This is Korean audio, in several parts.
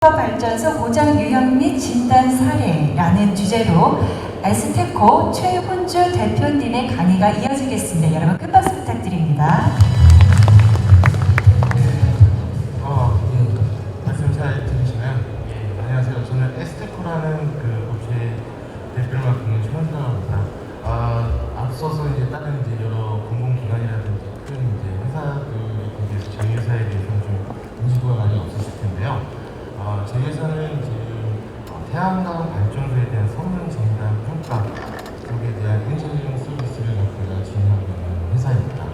발전소 고장 유형 및 진단 사례라는 주제로 에스테코 최훈주 대표님의 강의가 이어지겠습니다. 여러분 큰 박수 부탁드립니다. 말씀 잘 들으시나요? 안녕하세요. 저는 에스테코라는 그 업체 대표를 맡고 있는 최훈주입니다. 앞서서 다른 여러 공공기관이라든지 큰 회사들에 대해서 저희 회사에 대해서는 좀 인지도가 많이 없으실 텐데요. 저희 회사는 지금 태양광 발전소에 대한 성능 진단 평가 쪽에 대한 엔지니어링 서비스를 갖고 진행하고 있는 회사입니다.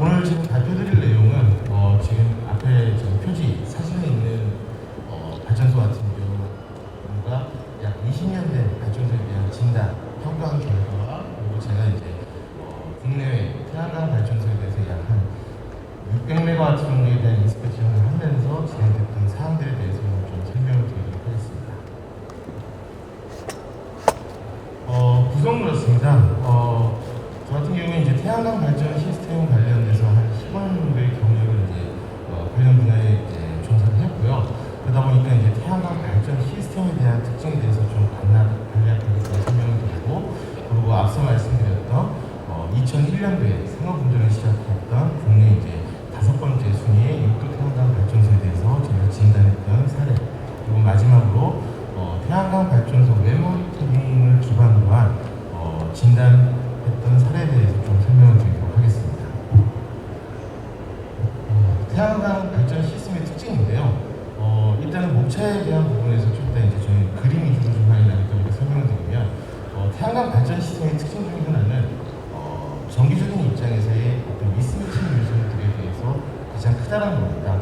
오늘 지금 발표드릴 내용은 지금 앞에 지금 표지 사진에 있는 발전소 같은 경우가 약 20년 된 발전소에 대한 진단 평가한 결과와 그리고 제가 국내외 태양광 발전소에 대해서 약 한 600메가와트 정도에 대한 인스펙션을 하면서 진행됐던 사항들에 대해서 좀 설명을 드리도록 하겠습니다. 구성 그렇습니다. 저 같은 경우에 태양광 발전 시스템 관련해서 한 10년 정도의 경력을 관련 분야에 종사를 했고요. 그러다 보니까 태양광 발전 시스템에 대한 특징에 대해서 좀 간략하게 설명을 드리고, 그리고 앞서 말씀드렸던 2001년도에 산업운전을 시작했던 국내 5번째 순위의 6도 태양광 발전소에 대해서 제가 진단했던 사례, 그리고 마지막으로 태양광 발전소 웹모니터링을 기반으로 한 진단했던 사례에 대해서 좀 설명을 드리도록 하겠습니다. 태양광 발전 시스템의 특징인데요. 일단은 목차에 대한 부분에서 저희 그림 위주로 좀 많이 나니까 설명을 드리면, 태양광 발전 시스템의 특징 중에 하나는 정기적인 입장에서의 어떤 미스매치 요소들에 대해서 가장 크다는 겁니다.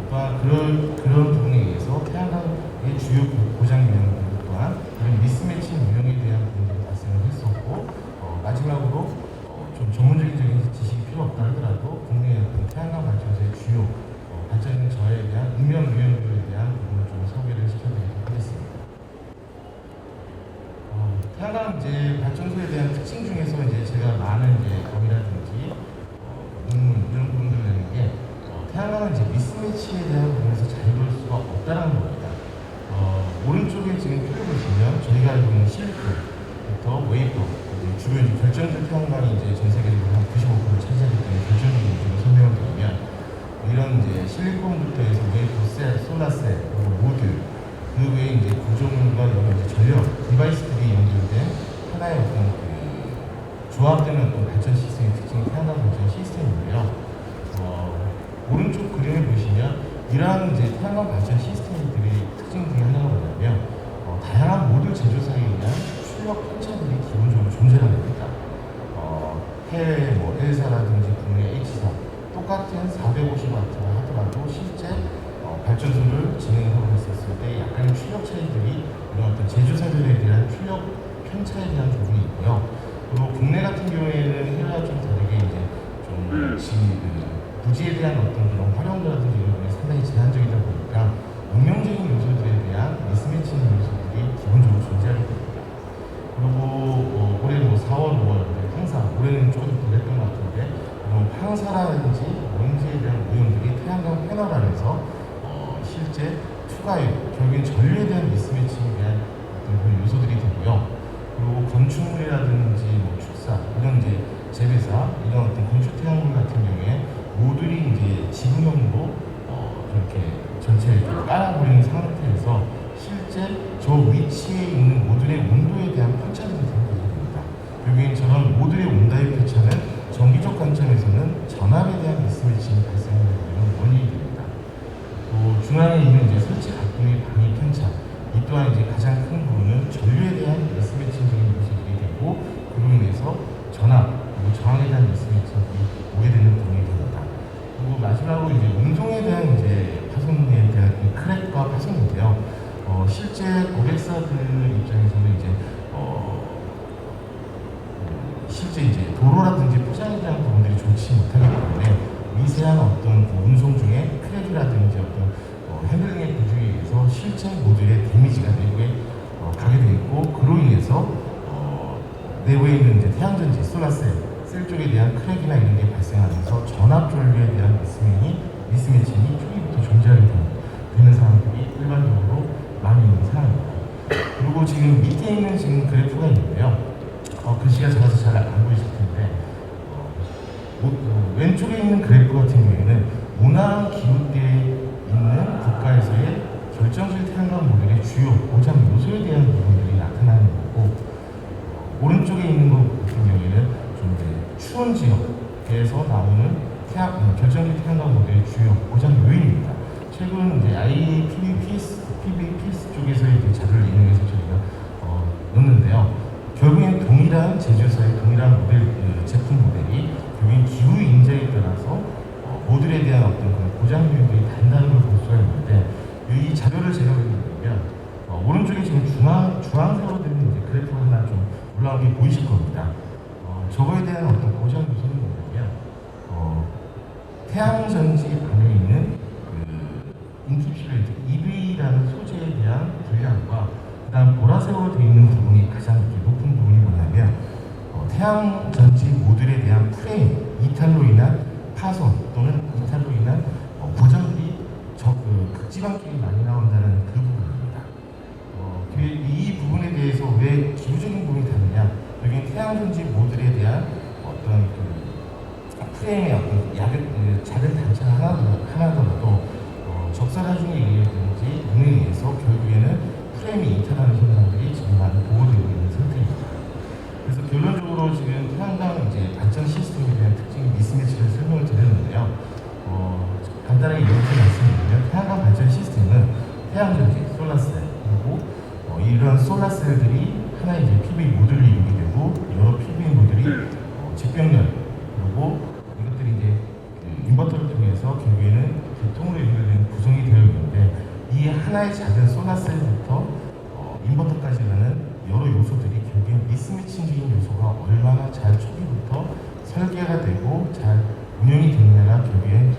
또한 그런 부분에 의해서 태양광의 주요 고장 유형들 또한 이런 미스매치 유형에 대한 부분들이 발생을 했었고, 마지막으로 좀 전문적인 지식이 필요 없다 하더라도 국내의 태양광 발전소의 주요 발전 저하에 대한 음영 유형들에 대한 부분을 좀 소개를 시켜드리도록 하겠습니다. 태양광 발전소에 대한 특징 중에서 제가 많은 법이라든지 이런 부분들을 내는 게, 태양광은 미스매치에 대한 부분에서 자유로울 수가 없다는 겁니다. 오른쪽에 지금 표를 보시면 저희가 알고 있는 실리콘부터 웨이퍼, 주로 결정적 태양광이 전 세계적으로 한 95%를 차지하기 때문에 결정적 위주로 설명을 드리면, 이런 실리콘부터 해서 웨이퍼 셀, 솔라셀, 그리고 모듈, 그 외에 구조물과 여러 전력 디바이스들이 연결된 하나의 조합되는 발전 시스템의 특징이 태양광 발전 시스템인데요. 오른쪽 그림을 보시면 이러한 태양광 발전 시스템들의 특징 중에 하나가 뭐냐면, 다양한 모듈 제조사에 의한 출력 편차들이 기본적으로 존재를 합니다. 해외 L사라든지 국내 H사 똑같은 450W라 하더라도 실제 발전소를 진행하고 있었을 때 약간의 출력 차이들이 이런 어떤 제조사들에 대한 출력 편차에 대한 부분이 있고요. 그리고 국내 같은 경우에는 해외와 좀 다르게 부지에 대한 어떤 그런 활용도라든지 이런 부분이 상당히 제한적이다 보니까 운명적인 요소들에 대한 미스매치는 요소들이 기본적으로 존재하게 됩니다. 그리고 올해 4월, 5월 황사, 올해는 조금 덜 했던 것 같은데, 황사라든지 먼지에 대한 오염들이 태양광 패널 안에서 실제 투과율, 결국엔 전류에 대한 미스매치에 대한 어떤 그런 요소들이 되고요. 그리고 건축물이라든지 축사, 이런 재배사, 이런 어떤 건축 태양광 같은 경우에 모듈이 지붕형으로 이렇게 전체를 깔아버리는 상태에서 실제 저 위치에 있는 모듈의 온도에 대한 편차들이 생기게 됩니다. 결국엔 저런 모듈의 온도의 편차는 전기적 관점에서는 전압에 대한 미스매칭이 발생하는 원인이 됩니다. 또 중앙에 있는 설치 각도의 방위 편차, 이 또한 가장 큰 부분은 전류에 대한 미스매칭적인 요소들이 되고, 그로 인해서 전압 그리고 저항에 대한 미스매칭이 오게 되는 부분이 됩니다. 그리고 마지막으로 운송에 대한 파손에 대한 크랙과 파손인데요. 실제 고객사들 입장에서는 실제 도로라든지 포장에 대한 부분들이 좋지 못하기 때문에 미세한 어떤 운송 중에 크랙이라든지 어떤 핸들링의 부주의에 의해서 실제 모듈의 데미지가 내부에 가게 되어 있고, 그로 인해서 내부에 있는 태양전지, 솔라셀, 셀 쪽에 대한 크랙이나 이런 게 발생하면서 전압 전류에 대한 미스매칭이 초기부터 존재하게 되는 상황들이 그리고 지금 밑에 있는 지금 그래프가 있는데요. 글씨가 작아서 잘 안 보이실 텐데 왼쪽에 있는 그래프 같은 경우에는 온화한 기후대에 있는 국가에서의 결정적 태양광 모델의 주요 고장 요소에 대한 부분들이 나타나는 거고, 오른쪽에 있는 것 같은 경우에는 좀 이제 추운 지역에서 나오는 결정적 태양광 모델의 주요 고장 요인입니다. 최근 이제 IPVPS 쪽에서의 이제 자료를 이용해서 저희가 넣는데요. 결국엔 동일한 제조사의 동일한 모델, 제품 모델이 결국엔 기후 인자에 따라서 모듈에 대한 어떤 그런 고장 요인들이 다른다는 걸 볼 수가 있는데, 이 자료를 제가 보면 오른쪽에 지금 주황색으로 되는 이제 그래프가 하나 좀 올라오게 보이실 겁니다. 저거에 대한 어떤 고장 요소는 뭐냐면 태양전지 안에 있는 인캡슐레이트 EV라는 소재에 대한 분량과 그다음 보라색으로 되어 있는 부분이 가장 이렇게 높은 부분이 뭐냐면 태양전지 모듈에 대한 프레임, 이탈로 인한 파손 또는 이탈로 인한 고장들이 극지방 쪽이 많이 나온다는 그 부분입니다. 이 부분에 대해서 왜 기후적인 부분이 다르냐? 여기 태양전지 모듈에 대한 어떤 프레임의 어떤 작은 단차 하나더라도 적산화중에 의해서든지 운에 의해서 결국에는 프레임이 이탈하는 현상들이 지금 많이 보고되고 있는 상태입니다. 그래서 결론적으로 지금 태양광 발전 시스템에 대한 특징 미스매치를 설명을 드렸는데요. 간단하게 이렇게 말씀드리면 태양광 발전 시스템은 태양전지, 솔라셀, 그리고 이런 솔라셀들이 하나의 이제 PV 모듈을 이루게 되고 여러 PV 모듈이 직병렬, 그리고 이것들이 이제 인버터를 통해서 결국에는 개통으로 연결되는 구성이 되어 있는데, 이 하나의 작은 솔라셀부터 인버터까지 가는 여러 요소들이 결국엔 미스매칭적인 요소가 얼마나 잘 초기부터 설계가 되고 잘 운영이 되느냐가 결국엔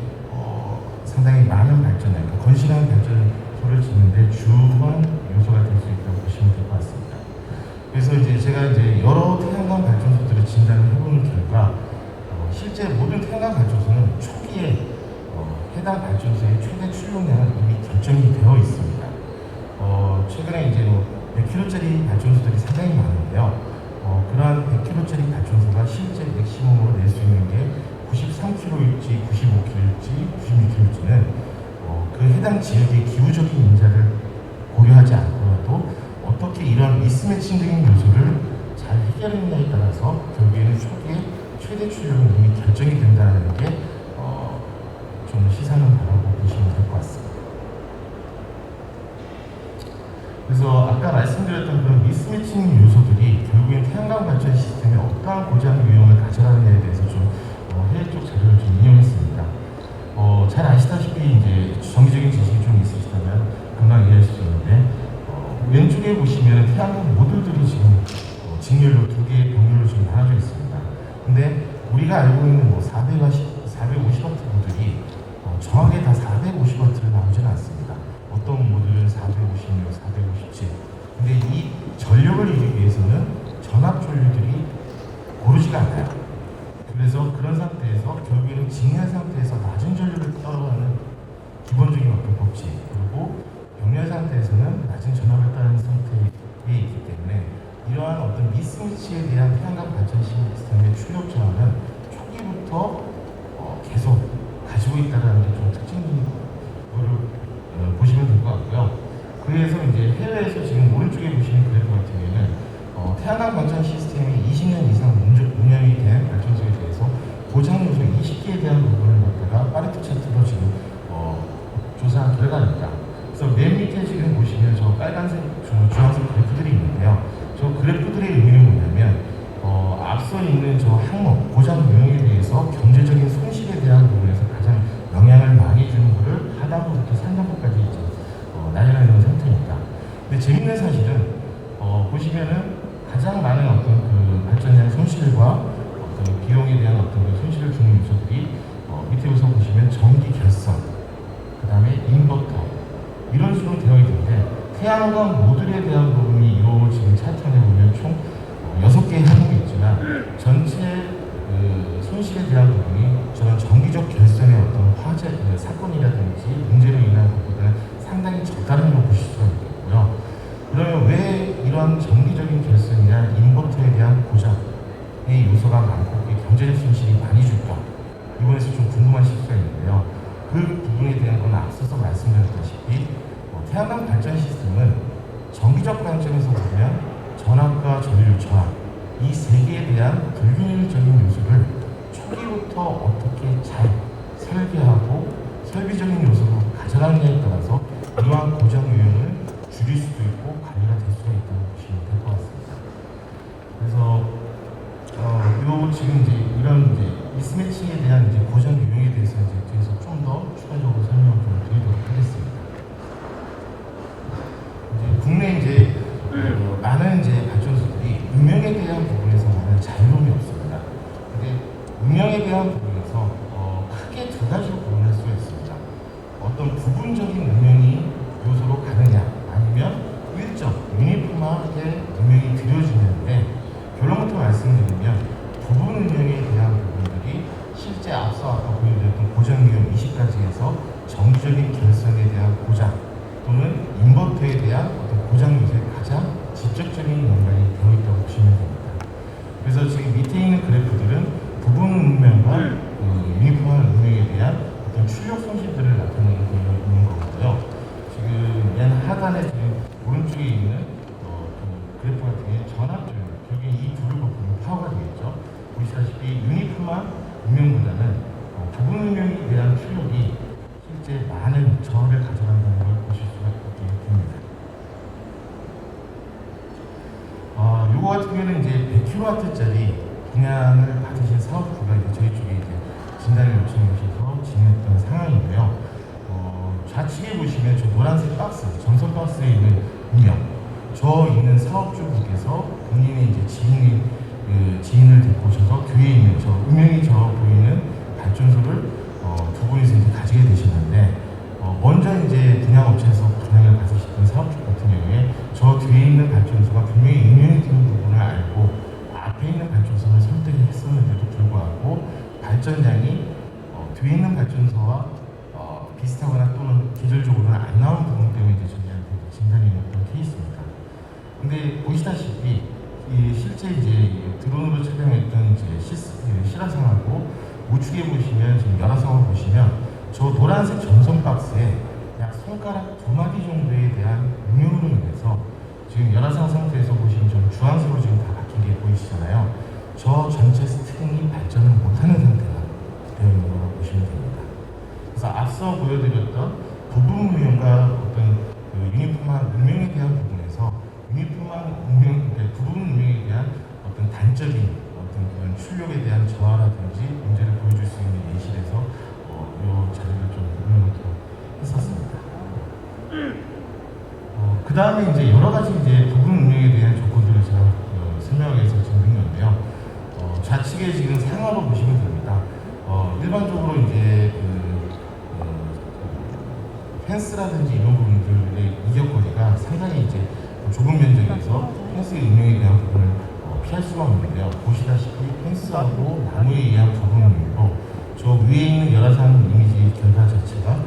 상당히 많은 발전을, 그러니까 건실한 발전소를 짓는데 중요한 요소가 될 수 있다고 보시면 될 것 같습니다. 그래서 이제 제가 여러 태양광 발전소들을 진단을 해보는 결과 실제 모든 태양광 발전소는 초기에 해당 발전소의 최대 출력량은 이미 결정이 되어 있습니다. 최근에 100kW짜리 발전소들이 상당히 많은데요. 그러한 100kW짜리 발전소가 실제 맥시멈으로 낼 수 있는 게 93kW일지 95kW일지 96kW일지는 그 해당 지역의 기후적인 인자를 고려하지 않고라도 어떻게 이런 미스매칭적인 요소를 잘 해결했느냐에 따라서 결국에는 초기에 최대 출력은 이미 결정이 된다는 게 좀 시사는 바라고 보시면 될 것 같습니다. 그래서 아까 말씀드렸던 그런 미스매칭 요소들이 결국엔 태양광 발전 시스템에 어떠한 고장 유형을 가져가느냐에 대해서 좀 해외 쪽 자료를 좀 인용했습니다. 잘 아시다시피 정기적인 지식이 좀 있으시다면 금방 이해하실 수 있는데, 왼쪽에 보시면 태양광 모듈들이 지금 직렬로 두 개의 병렬로 지금 나눠져 있습니다. 근데 우리가 알고 있는 450W 모듈이 정확하게 다 450W를 나오지는 않습니다. 어떤 모듈은 456, 457. 근데 이 전력을 이루기 위해서는 전압 전류들이 고르지가 않아요. 그래서 그런 상태에서 결국에는 직렬 상태에서 낮은 전류를 따라가는 기본적인 어떤 법칙, 그리고 병렬 상태에서는 낮은 전압을 따르는 상태에 있기 때문에 이러한 어떤 미스매치에 대한 태양광 발전 시스템의 출력 저하는 초기부터 계속 가지고 있다는 게 좀 특징적인 거를 보시면 될 것 같고요. 그래서 해외에서 지금 오른쪽에 보시는 그래프 같은 경우에는 태양광 발전 시스템이 20년 이상 운영이 된 발전소에 대해서 고장 요소 20개에 대한 부분을 갖다가 파레토 차트로 지금 조사한 결과입니다. 그래서 맨 밑에 지금 보시면 저 빨간색, 주황색 그래프들이 있는데요. 저 그래프들의 의미는 뭐냐면 앞서 있는 저 항목, 고장 유형에 대해서 경제적인 손실에 대한 부분에서 가장 영향을 많이 주는 것을 하단부부터 상단부까지 나열해 놓은 상태입니다. 근데 재밌는 사실은 보시면은 가장 많은 어떤 그 발전량 손실과 어떤 비용에 대한 어떤 그 손실을 주는 요소들이 밑에 우선 보시면 전기 결선, 그 다음에 인버터 이런 식으로 되어 있는데, 태양광 모듈에 대한 부분이 이 지금 차트에 보면 총 6개의 항목이 있지만 전체 손실에 대한 부분이 저런 정기적 결선의 어떤 화재, 사건이라든지 문제로 인한 것보다는 상당히 적다는 걸 보실 수가 있겠고요. 그러면 왜 이런 요소가 많고 경제적 손실이 많이 줄까? 이번에서 좀 궁금한 시기가 있는데요. 그 부분에 대한 건 앞서서 말씀드렸다시피 태양광 발전 시스템은 전기적 관점에서 보면 전압과 전류, 저항 이 세 개에 대한 불균형적인 요소를 초기부터 어떻게 잘 설계하고 설비적인 요소로 가져가느냐에 따라서 이러한 고장 유형을 줄일 수도 있고 관리가 될 수가 있다고 보시면 될 것 같습니다. 그래서 요 지금 이제 이런 이제 미스매칭에 대한 이제 고장 유형에 대해서 이제 뒤에서 좀 더 추가적으로 설명을 좀 드리도록 하겠습니다. 이제 국내 이제 많은 이제 발전소들이 운명에 대한 부분에서 많은 자유로움이 없습니다. 근데 운명에 대한 부분에서 크게 두 가지로 구분할 수가 있습니다. 어떤 부분적인 운명이 요소로 가느냐, 아니면 일정, 유니폼하게 운명이 그려지는데, 결론부터 말씀드리면 부분 운명에 대한 부분들이 실제 앞서 아까 보여드렸던 고장 유형 20가지에서 정기적인 결선에 대한 고장 또는 인버터에 대한 어떤 고장 요소에 가장 직접적인 연관이 되어 있다고 보시면 됩니다. 그래서 지금 밑에 있는 그래프들은 부분 운명과 유니폼한 운명에 대한 어떤 출력 손실들을 나타내고 있는 거고요. 지금 맨 하단에 지금 오른쪽에 있는 그 그래프 같은 경우에 전압 조율, 결국에 이 둘을 보면 파워가 되겠죠. 보시다시피 유니폼한 운명보다는 부분 운명에 대한 출력이 실제 많은 저하를 가져간다는 걸 보실 수가 있게 됩니다. 요거 같은 경우는 이제 100kW짜리 분양을 받으신 사업주가 이제 저희 쪽에 이제 진단을 요청해 주셔서 진행했던 상황이고요. 좌측에 보시면 저 노란색 박스, 전선 박스에 있는 운명, 저 있는 사업주분께서 본인의 이제 지인을 데리고 오셔서 뒤에 있는 저 운명이 저 보이는 발전소를 두 분이서 이제 가지게 되시는데, 먼저 이제 분양업체에서 분양을 받으셨던 사업주 같은 경우에 저 뒤에 있는 발전소가 분명히 운명이 되는 부분을 알고 앞에 있는 발전소를 선택을 했었는데도 불구하고 발전량이 뒤에 있는 발전소와 비슷하거나 또는 계절적으로는 안 나오는 부분 때문에 이제 저희한테 진단이 왔던 케이스입니다. 근데 보시다시피 실제 이제 드론으로 촬영했던 이제 실화상하고 우측에 보시면 지금 열화상을 보시면 저 노란색 전선 박스에 약 손가락 2마디 정도에 대한 운용으로 인해서 지금 열화상 상태에서 보시면 좀 주황색으로 지금 다 바뀐 게 보이시잖아요. 저 전체 스트링이 발전을 못하는 상태가 되어 있는 거라고 보시면 됩니다. 그래서 앞서 보여드렸던 부분 운명과 어떤 그 유니폼한 운명에 대한 부분에서 유니폼한 운명, 부분 운명에 대한 어떤 단적인 어떤 그런 출력에 대한 저하라든지 문제를 보여줄 수 있는 예시에서 이 자료를 좀 운영하도록 했었습니다. 그 다음에 이제 여러 가지 이제 부분 운명에 대한 조건들을 제가 설명하기 위해서 지금 는 건데요. 좌측에 지금 상하로 보시면 됩니다. 일반적으로 이제 펜스라든지 이런 부분들의 이격거리가 상당히 이제 좁은 면적에서 펜스의 운명에 대한 부분을 피할 수가 없는데요. 보시다시피 펜스하고 나무에 의한 부분 운명으로 저 위에 있는 열화상 이미지 결과 자체가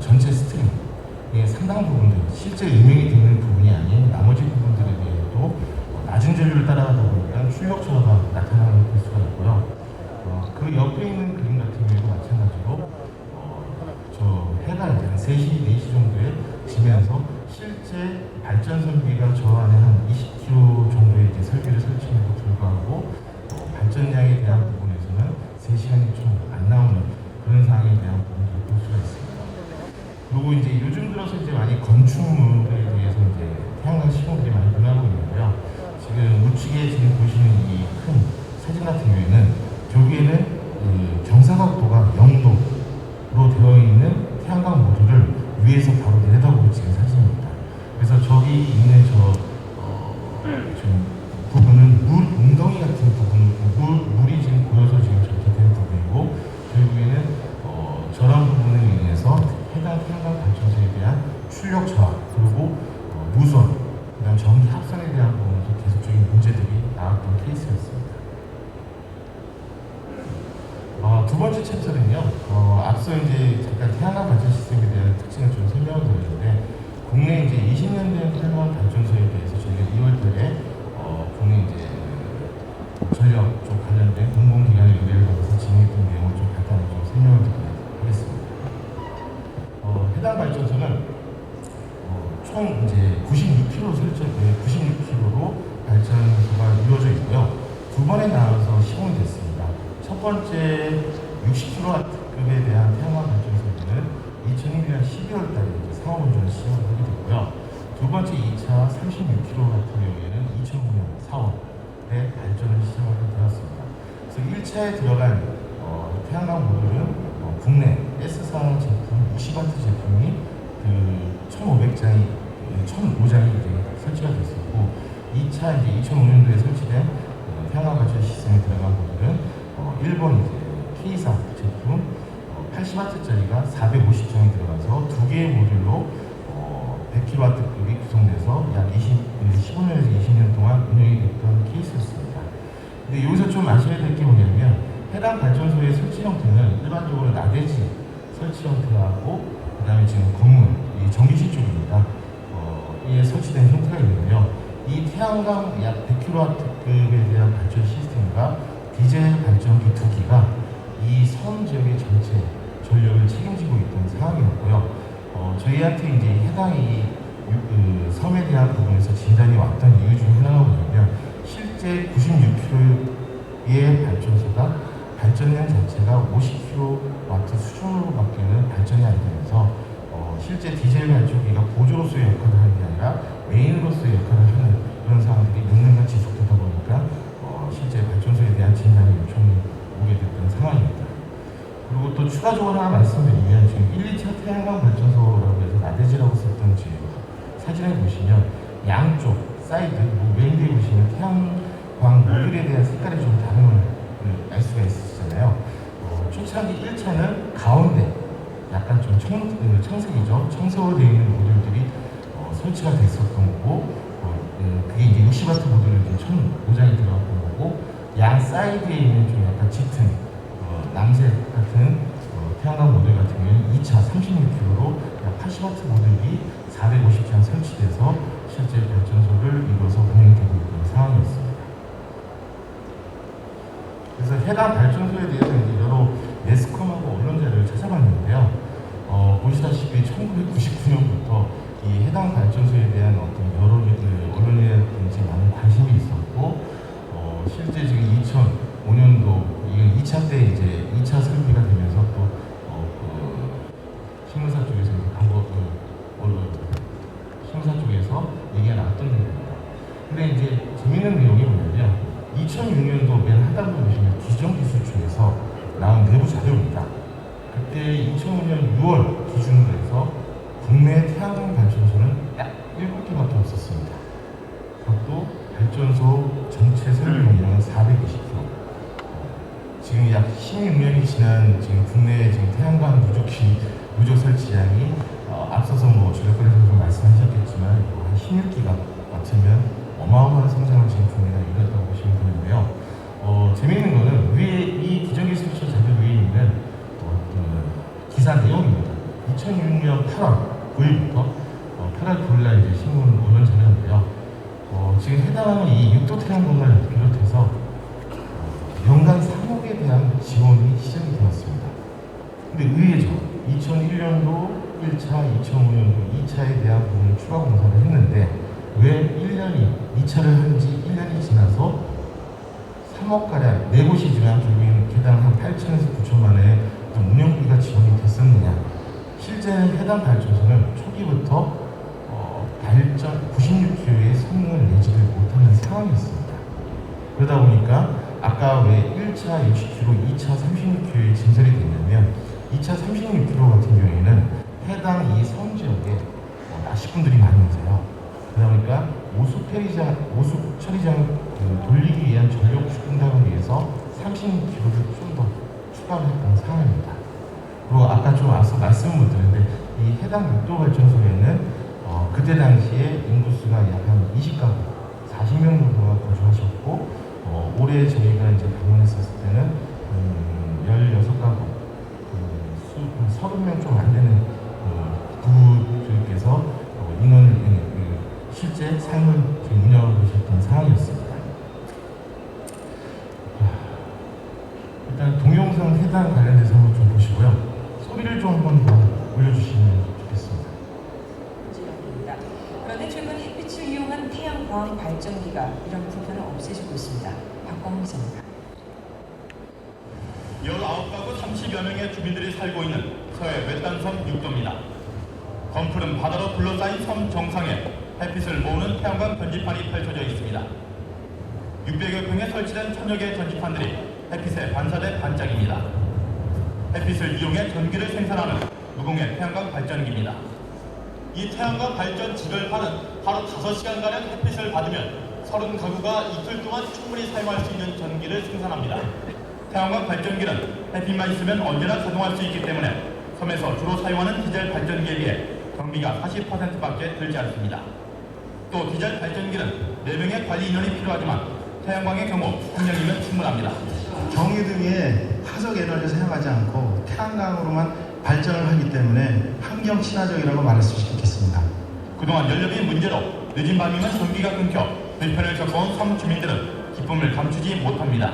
전체 스트링의 상당 부분들, 실제 운명이 되는 부분이 아닌 나머지 부분들에 대해서도 낮은 전류를 따라가다 보니까 출력 저하가 나타나는 수가 있고요. 그 옆에 있는 그림 같은 경우에도 마찬가지로 저 해가 이제 3시, 4시 정도에 지면서 실제 발전 설비가 저 안에 한 20km 정도의 이제 설비를 설치함에도 불구하고 발전량에 대한 부분에서는 3시간이 좀 안 나오는 그런 상황에 대한 부분들을 볼 수가 있습니다. 그리고 이제 요즘 들어서 이제 많이 건축물에 대해서 이제 태양광 시공들이 많이 늘어나고 있는데요. 지금 우측에 지금 보시는 이 큰 사진 같은 경우에는 결국에는 경사각도가 0도로 되어 있는 태양광 모듈을 위에서 바로 내려다보고 찍은 사진입니다. 그래서 저기 있는 지금 부분은 물 웅덩이 같은 부분, 물이 지금 보여서 지금 저렇게 된 부분이고, 결국에는 저런 부분에 의해서 해당 태양광 발전소에 대한 출력 저하, 그리고 무선, 그다음 전기 합선에 대한 부분에서 계속적인 문제들이 나왔던 케이스였습니다. 두 번째 챕터는요, 앞서 이제 잠깐 태양광 발전 시스템에 대한 특징을 좀 설명을 드렸는데, 국내 이제 20년 된 태양광 발전소에 대해서 저희가 2월달에 국내 이제 전력 쪽 공공기관의 의뢰를 받아서 진행했던 내용을 좀 간단히 좀 설명을 드리도록 하겠습니다. 해당 발전소는 총 이제 96km 설정, 96km로 발전소가 이루어져 있고요. 두 번에 나눠서 시공이 됐습니다. 첫 번째 60kW급에 대한 태양광 발전소는 2001년 12월 달에 이제 사업 운전을 시작을 하게 됐고요. 두 번째 2차 36kW 같은 경우에는 2009년 4월에 발전을 시작하게 되었습니다. 그래서 1차에 들어간 태양광 모듈은 국내 S사항 제품 60W 제품이 그 1,500장이 1,005장이 이제 설치가 됐었고, 2차 이제 2005년도에 설치된 태양광 발전 시스템에 들어간 모듈은 일본 이제 K사 제품 80W짜리가 450장이 들어가서 두 개의 모듈로 100kW급이 구성돼서 약 15년에서 20년 동안 운영이 됐던 케이스였습니다. 근데 여기서 좀 아셔야 될 게 뭐냐면, 해당 발전소의 설치 형태는 일반적으로 나대지 설치 형태하고, 그 다음에 지금 건물, 이 전기실 쪽입니다. 이에 설치된 형태가 있는데요. 이 태양광 약 100kW급에 대한 발전 시스템과 디젤 발전기 두 기가 이 섬 지역의 전체 전력을 책임지고 있던 상황이었고요. 저희한테 이제 해당이 그 섬에 대한 부분에서 진단이 왔던 이유 중 하나가 뭐냐면, 실제 96kW의 발전소가 발전량 자체가 50kW 수준으로밖에는 발전이 안 되면서 실제 디젤 발전기가 보조로서의 역할을 하는 게 아니라 메인으로서의 역할을 하는 그런 상황들이 6년간 지속되다 보니까 실제 발전소에 대한 진단이 요청이 오게 됐던 상황입니다. 그리고 또 추가적으로 하나 말씀드리면, 지금 1, 2차 태양광 발전소라고 해서 나대지라고 썼던 지금 사진을 보시면 양쪽 사이드, 메인대에 보시면 태양광 모듈에 대한 색깔이 좀 다름을 알 수가 있으시잖아요. 초창기 1차는 가운데 약간 좀 청색이죠. 청색으로 되어 있는 모듈들이 설치가 됐었던 거고, 그게 이제 60W 모듈이 이제 1,005장이 들어갔던 거고, 양 사이드에 있는 좀 약간 짙은 남색 같은 태양광 모듈 같은 경우는 2차 36kW로 약 80W 모듈이 450장 설치돼서 실제 발전소를 이뤄서 운영이 되고 있는 상황이었습니다. 그래서 해당 발전소에 대해서 이제 여러 매스컴하고 언론 자료를 찾아봤는데요. 보시다시피 1999년부터 이 해당 발전소에 대한 어떤 여러 언론이라든지 많은 관심이 있었고, 실제 지금 2005년도 이건 2차 때 이제 2차 설비가 되면서 또 신문사 쪽에서 신문사 쪽에서 얘기가 나왔던 내용입니다. 근데 이제 재밌는 내용이 뭐냐면, 2006년도 맨 하단부 보시면 기정기술청에서 나온 내부 자료입니다. 그때 2005년 6월 기준으로 해서 국내 태양광 발전소는 약 7개밖에 없었습니다. 그것도 발전소 전체 설비 용량은 420kW. 지금 약 16년이 지난 지금 국내 지금 태양광 누적 설치량이 앞서서 조력거래 선수 말씀하셨겠지만 한 16기가 맞추면 어마어마한 성장을 지금 국내가 이뤘다고 보시면 되는데요. 재미있는 거는 위에 이 기정기술처 자료 위에 있는 기사 내용입니다. 2006년 8월 9일부터 8월 9일날 이제 신문 언론 자료인데요. 지금 해당하는 이 6도 태양광을 비롯해서 연간 3억에 대한 지원이 시작이 되었습니다. 근데 의외죠. 2001년도 1차, 2005년도 2차에 대한 부분을 추가 공사를 했는데, 왜 2차를 한 지 1년이 지나서 3억가량, 네 곳이지만 결국에는 개당 한 8천에서 9천만의 운영비가 지원이 됐었느냐. 실제 해당 발전소는 초기부터 발전 96kW의 성능을 내지를 못하는 상황이었습니다. 그러다 보니까 아까 왜 1차 60kW, 2차 36kW에 진설이 됐냐면, 2차 36kW 같은 경우에는 해당 이 섬 지역에 낚시꾼들이 많이 오세요. 그러다 보니까 오수 처리장 돌리기 위한 전력 충당을 위해서 36kW를 좀 더 추가를 했던 상황입니다. 그리고 아까 좀 앞서 말씀을 못 드렸는데, 이 해당 6도 발전소에는 그때 당시에 인구수가 약 한 20가구, 40명 정도가 거주하셨고, 올해 저희가 이제 방문했었을 때는 16가구, 30명 좀 안 되는 부부께서 인원을 실제 삶을 운영하고 계셨던 상황이었습니다. 해당 관련해서 한번 좀 보시고요. 소리를 좀 한번 더 올려주시면 좋겠습니다. 문제입니다. 그런데 최근 햇빛을 이용한 태양광 발전기가 이런 불편을 없애주고 있습니다. 박광훈 기자입니다. 19가구 30여 명의 주민들이 살고 있는 서해 외딴섬 육도입니다. 검푸른 바다로 둘러싸인 섬 정상에 햇빛을 모으는 태양광 전지판이 펼쳐져 있습니다. 600여 평에 설치된 1000여 개의 전지판들이 햇빛에 반사돼 반짝입니다. 햇빛을 이용해 전기를 생산하는 무공해 태양광 발전기입니다. 이 태양광 발전 지열판은 하루 5시간가량 햇빛을 받으면 30가구가 이틀 동안 충분히 사용할 수 있는 전기를 생산합니다. 태양광 발전기는 햇빛만 있으면 언제나 가동할 수 있기 때문에 섬에서 주로 사용하는 디젤 발전기에 비해 경비가 40%밖에 들지 않습니다. 또 디젤 발전기는 4명의 관리 인원이 필요하지만 태양광의 경우 1명이면 충분합니다. 경유 등의 화석 에너지를 사용하지 않고 태양광으로만 발전을 하기 때문에 환경 친화적이라고 말할 수 있겠습니다. 그동안 연료비 문제로 늦은 밤이면 전기가 끊겨 불편을 겪어온 섬 주민들은 기쁨을 감추지 못합니다.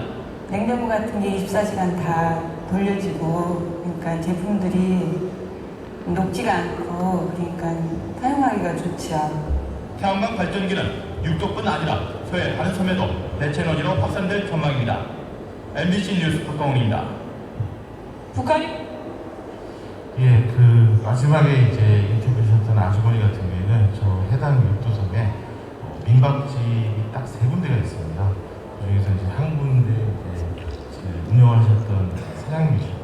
냉장고 같은 게 24시간 다 돌려지고, 그러니까 제품들이 녹지가 않고, 그러니까 사용하기가 좋죠. 태양광 발전기는 육도뿐 아니라 서해 다른 섬에도 대체 에너지로 확산될 전망입니다. MBC 뉴스 박광훈입니다. 북한이 예, 그 마지막에 이제 인터뷰하셨던 아주머니 같은 경우에는 저 해당 육도섬에 민박집이 딱 3군데가 있습니다. 그중에서 이제 한 군데 이제 운영하셨던 사장님이시고,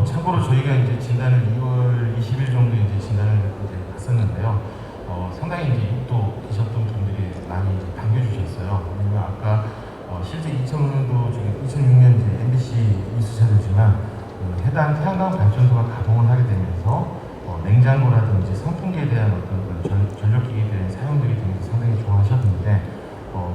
참고로 저희가 이제 진단을 2월 20일 정도 이제 진단을 이제 갔었는데요. 상당히 이제 육도 계셨던 분들이 많이 이제 반겨주셨어요. 왜냐면 아까 실제 2000년도 지금 2006년 이제 MBC 뉴스 자료지만 해당 태양광 발전소가 가동을 하게 되면서 냉장고라든지 선풍기에 대한 어떤 전력기기에 대한 사용들이 되면서 상당히 좋아하셨는데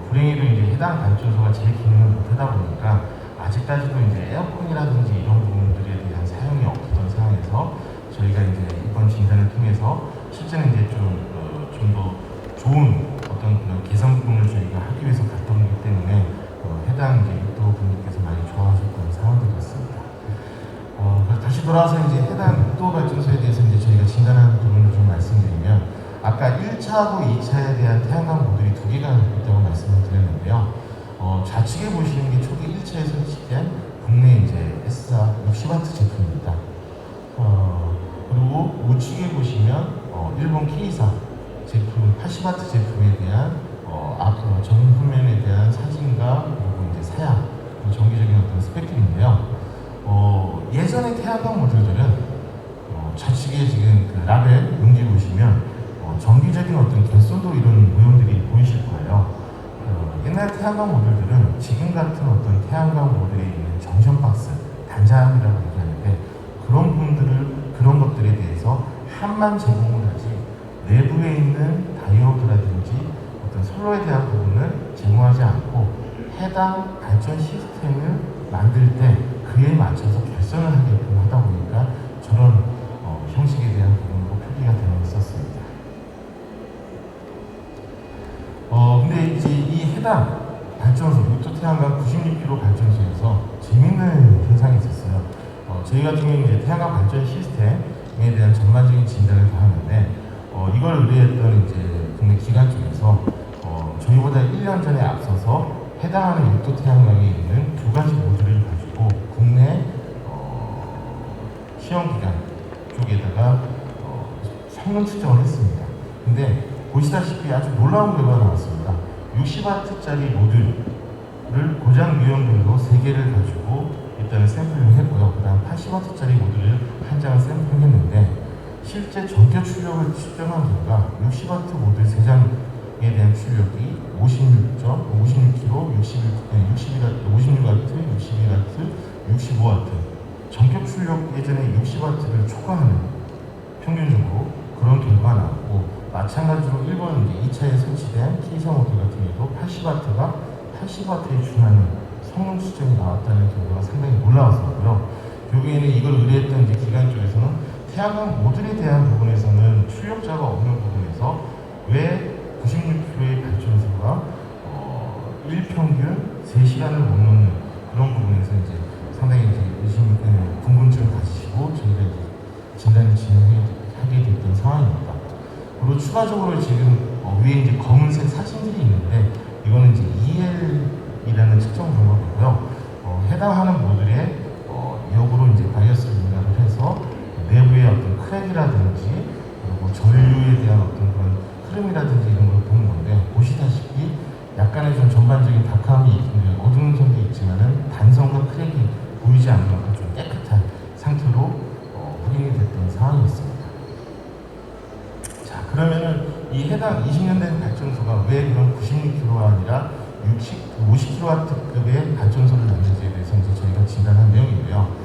불행히도 이제 해당 발전소가 제 기능을 못하다 보니까 아직까지도 이제 에어컨이라든지 이런 부분들에 대한 사용이 없었던 상황에서 저희가 이제 이번 진단을 통해서 실제는 이제 좀 더 좋은 어떤 그런 개선 부분을 저희가 하기 위해서 갔던 거기 때문에 해당 이제 육도 분들께서 많이 좋아하셨던 상황들이었습니다. 다시 돌아와서 이제 해당 육도 발전소에 대해서 이제 저희가 진단하는 부분을 좀 말씀드리면 아까 1차하고 2차에 대한 태양광 모듈이 2개가 있다고 말씀을 드렸는데요. 좌측에 보시는 게 초기 1차에 설치된 국내 이제 S사 60W 제품입니다. 그리고 우측에 보시면 일본 K사 제품 80W 제품에 대한 전후면에 대한 사진과 그리고 이제 사양, 정기적인 어떤 스펙들인데요. 예전의 태양광 모듈들은 좌측에 지금 그 라벨 용지 보시면 정기적인 어떤 결손도 이런 모형들이 보이실 거예요. 옛날 태양광 모듈들은 지금 같은 어떤 태양광 모듈에 있는 정션 박스, 단자함이라고 얘기하는데 그런 것들에 대해서 한만 제공을 하지 내부에 있는 다이오드라든지 어떤 선로에 대한 부분을 제공하지 않고 해당 발전 시스템을 만들 때 그에 맞춰서 결선을 하게끔 하다 보니까 저런 형식에 대한 부분으로 표기가 되어 있었습니다. 근데 이제 이 해당 발전소, 육도 태양광 96kV 발전소에서 재밌는 현상이 있었어요. 저희 같은 경우는 이제 태양광 발전 시스템에 대한 전반적인 진단을 다 하는데, 이걸 의뢰했던 이제 국내 기관 쪽에서 저희보다 1년 전에 앞서서 해당하는 육도 태양광에 있는 2가지 모듈을 가지고 국내 시험기관 쪽에다가 성능 측정을 했습니다. 근데 보시다시피 아주 놀라운 결과가 나왔습니다. 60W짜리 모듈을 고장 유형별로 3개를 가지고 일단은 샘플링을 했고요. 그 다음 80W짜리 모듈을 한 장을 샘플링했는데 실제 전격 출력을 측정한 결과 60W 모듈 3장에 대한 출력이 56kg, 56W, 61W, 65W. 전격 출력 예전에 60W를 초과하는 평균적으로 그런 결과가 나왔고, 마찬가지로 일본 이제 2차에 설치된 K사 모듈 같은 경우도 80W가 80W에 준하는 성능 수준이 나왔다는 결과가 상당히 놀라웠었고요. 결국에는 이걸 의뢰했던 이제 기관 쪽에서는 태양광 모듈에 대한 부분에서는 출력자가 없는 부분에서 왜 96kV의 발전소가 일평균 3시간을 못 넘는 그런 부분에서 이제 상당히 이제 의심이 그리고 추가적으로 지금 위에 이제 검은색 사진들이 있는데 이거는 이제 EL이라는 측정 방법이고요. 해당하는 모듈에 역으로 이제 바이어스를 입력을 해서 내부의 어떤 크랙이라든지 그리고 전류에 대한 어떤 그런 흐름이라든지 이런 걸 보는 건데, 보시다시피 약간의 좀 전반적인 박함이 어두운 점도 있지만은 단선과 크랙이 보이지 않는 만큼 좀 깨끗한 상태로 확인이 됐던 상황이 있습니다. 자, 그러면은 이 해당 20년 된 발전소가 왜 그런 96kW가 아니라 50kW급의 발전소를 넣는지에 대해서 이제 저희가 진단한 내용이고요.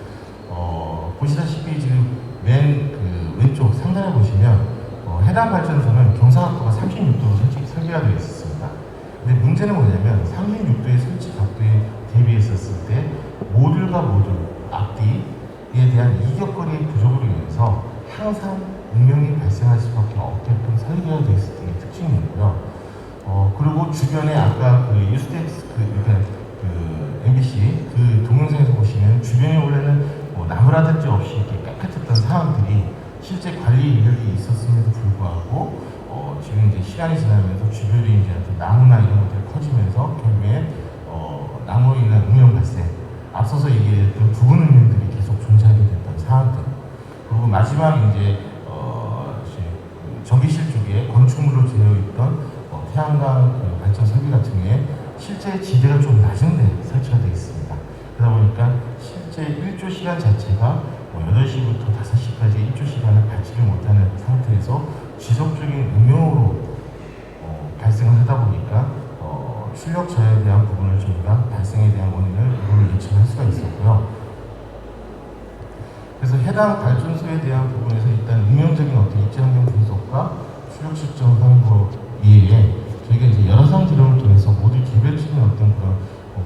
보시다시피 지금 왼쪽 상단에 보시면 해당 발전소는 경사각도가 36도로 설계가 되어 있었습니다. 근데 문제는 뭐냐면 36도의 설치 각도에 대비했었을 때 모듈과 모듈 앞뒤에 대한 이격거리의 부족으로 인해서 항상 운명이 발생할 수밖에 없게끔 설계가 되어 있었던 게 특징이고요. 그리고 주변에 아까 뉴스데스크 MBC 동영상에서 보시면 주변에 원래는 나무라든지 없이 이렇게 깨끗했던 상황들이 실제 관리 이력이 있었음에도 불구하고 지금 이제 시간이 지나면서 주변에 이제 나무나 이런 것들이 커지면서 결국에 나무로 인한 음영 발생, 앞서서 얘기했던 부분 음영들이 계속 존재하게 됐던 상황들, 그리고 마지막 이제 전기실 쪽에 건축물로 되어 있던 태양광 발전 설비 같은 경우에 실제 지대가 좀 낮은 데 설치가 되어 있습니다. 그러다 보니까 실제 일조 시간 자체가 8시부터 5시까지 일조 시간을 받지를 못하는 상태에서 지속적인 음영으로 발생을 하다 보니까 출력 저하에 대한 부분을 저희가 발생에 대한 원인을 이걸로 예측할 수가 있었고요. 그래서 해당 발전소에 대한 부분에서 일단 음영적인 어떤 입지환경 분석과 출력 측정 하는 거 이외에 저희가 이제 여러 상 지름을 통해서 모듈 개별적인 어떤 그런